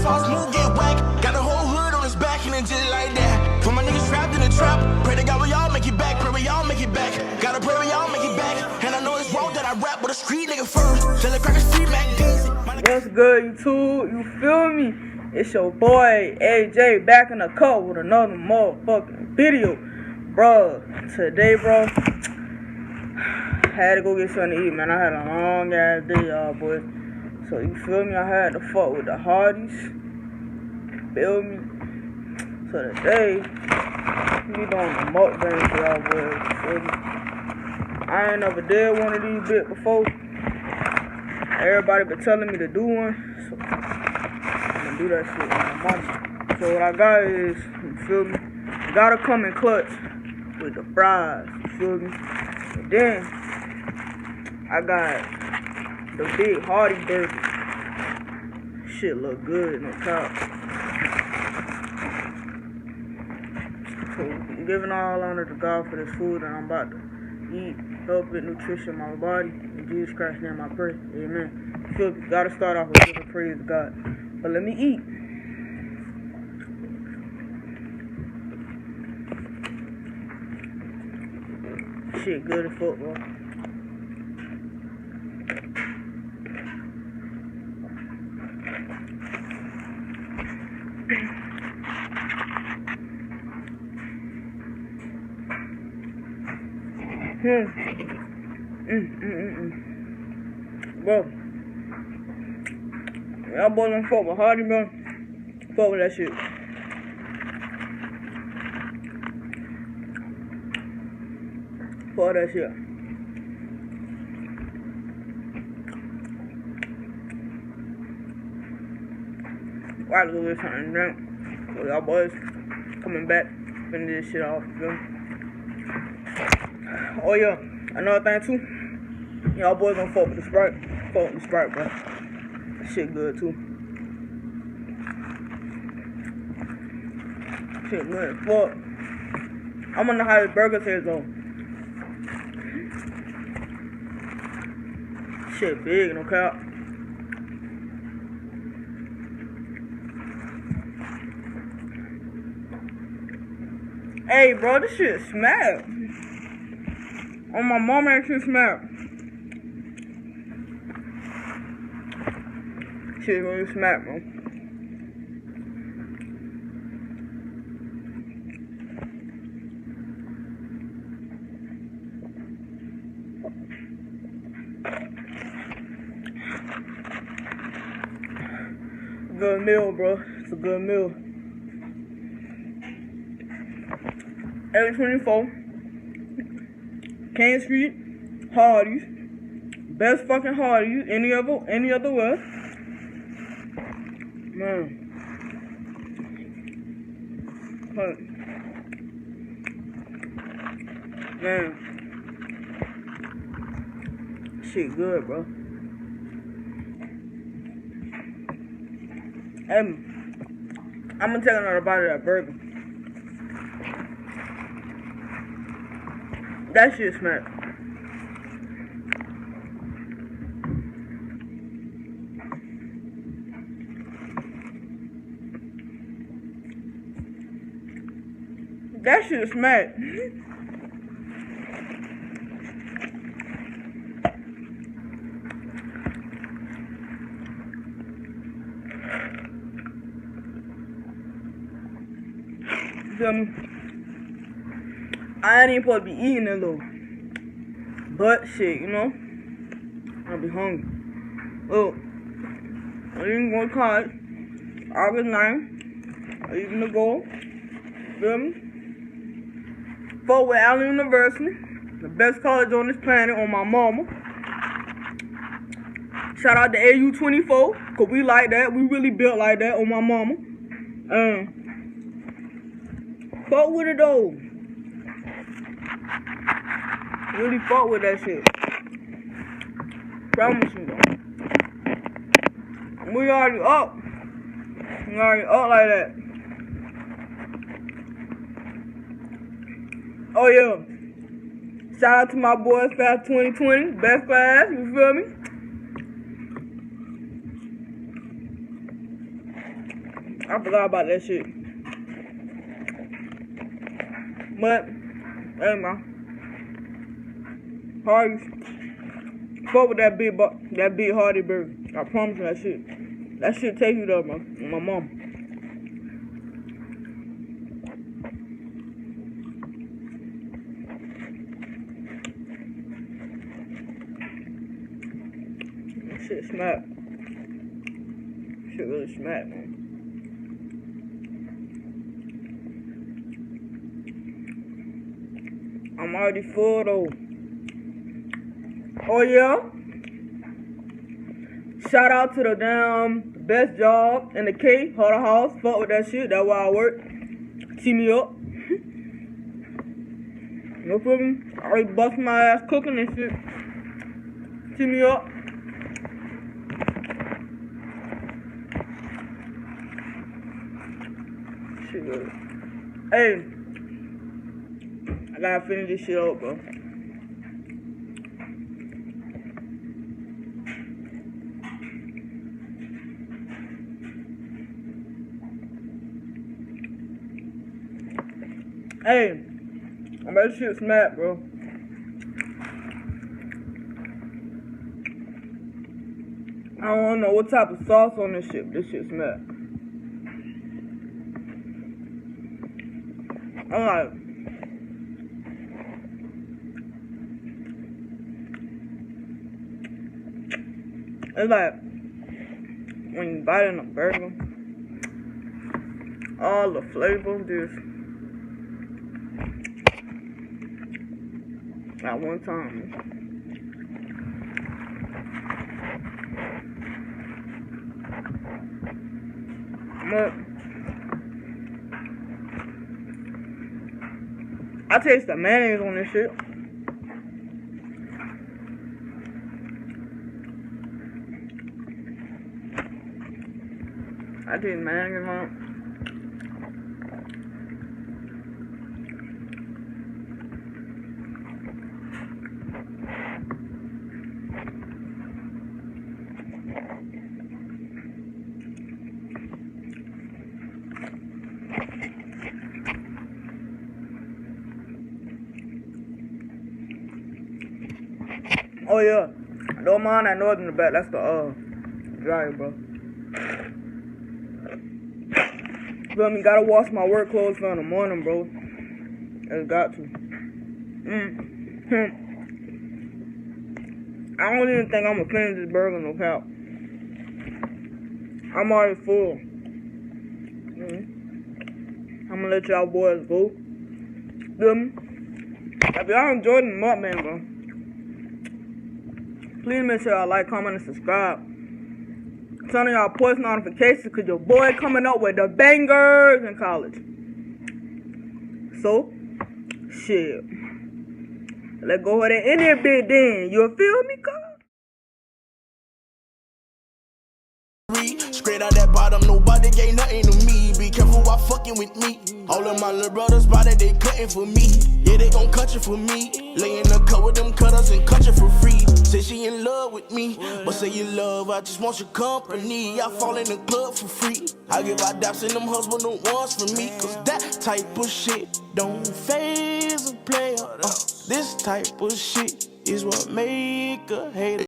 false move, get whack. Got the whole hood on his back and then just like that. Put my niggas trapped in the trap. Pray to God we all make it back. Pray we all make it back. Gotta pray we all make it back. And I know it's wrong that I rap with a street nigga first. Tell the crackers free Mac D's. What's good, YouTube? You feel me? It's your boy AJ back in the cut with another motherfucking video. Bro, today, bro, had to go get something to eat, man. I had a long ass day, y'all, boy. So, you feel me? I had to fuck with the Hardys. Feel me? So, today, we doing a mukbang for y'all, boy. You feel me? I ain't never did one of these bits before. Everybody been telling me to do one. So, I'm gonna do that shit with my mama. So, what I got is, you feel me? Gotta come in clutch with the fries, you feel me? And then, I got the big Hardy burger. Shit look good on top. So, I'm giving all honor to God for this food that I'm about to eat. Help it nutrition my body. In Jesus Christ's name I pray. Amen. You feel me? Gotta start off with giving praise to God. But let me eat. Shit good as fuck, bro. Bro, y'all boys don't fuck with Hardy, bro. Fuck with that shit. Fuck that shit. Why go get something to drink? So y'all boys coming back, finish this shit off, you feel me? Oh yeah, another thing too. Y'all boys gonna fuck with the Sprite. Fuck with the Sprite, bro. That shit good too. Shit good as fuck. I'm gonna know how this burger tastes though. Shit big, no cap. Hey, bro, this shit smack. On my mama, that shit smack. Shit really smack, bro. Good meal, bro. It's a good meal. Area 24, King Street, Hardee's, best fucking Hardee's, any other way. Man. Man. Shit good, bro. I'm gonna tell another about that burger. That shit smack. That shit smack. Feel me? I ain't even supposed to be eating it though. But shit, you know, I'll be hungry. Look, I'm even going to college, August 9th, I'm even to go, feel me? Fuck with Allen University, the best college on this planet, on my mama. Shout out to AU24, cause we like that, we really built like that on my mama. Fuck with it though. Really fuck with that shit. Promise you though. We already up. We already up like that. Oh yeah. Shout out to my boys, Fast 2020, best class, you feel me? I forgot about that shit. But, hey man. Hardee's. Fuck with that big Hardy burger. I promise you that shit. That shit take you though, man. My mom. That shit smack. Shit really smack, man. I'm already full though. Oh yeah. Shout out to the damn best job in the K, Huddle House. Fuck with that shit. That's where I work. See me up. No problem. I already bust my ass cooking and shit. See me up. Shit good. Hey. I gotta finish this shit up, bro. Hey, that shit smack, bro. I don't know what type of sauce on this shit, but this shit smack. I'm like, it's like when you bite in a burger, all the flavor just at one time. But I taste the mayonnaise on this shit. I taste mayonnaise on it. Oh yeah, don't mind that noise in the back. That's the dryer, bro. Feel me? Gotta wash my work clothes for in the morning, bro. It's got to. I don't even think I'm gonna finish this burger, no cap. I'm already full. I'm gonna let y'all boys go. Feel me? If y'all enjoyed the mukbang, bro, please make sure y'all like, comment, and subscribe. Turn on y'all post notifications because your boy coming up with the bangers in college. So, shit. Let's go ahead and end it bit then. You feel me, cuz? Straight out that bottom, nobody gave nothing to me. Be careful while fucking with me. All of my little brothers body, they cutting for me. Yeah, they gon' cut you for me. Lay in the cut with them cutters and cut you for free. Say she in love with me, but say you love, I just want your company. I fall in the club for free. I give out daps and them husband the ones for me. Cause that type of shit don't faze a player. This type of shit is what make a hater.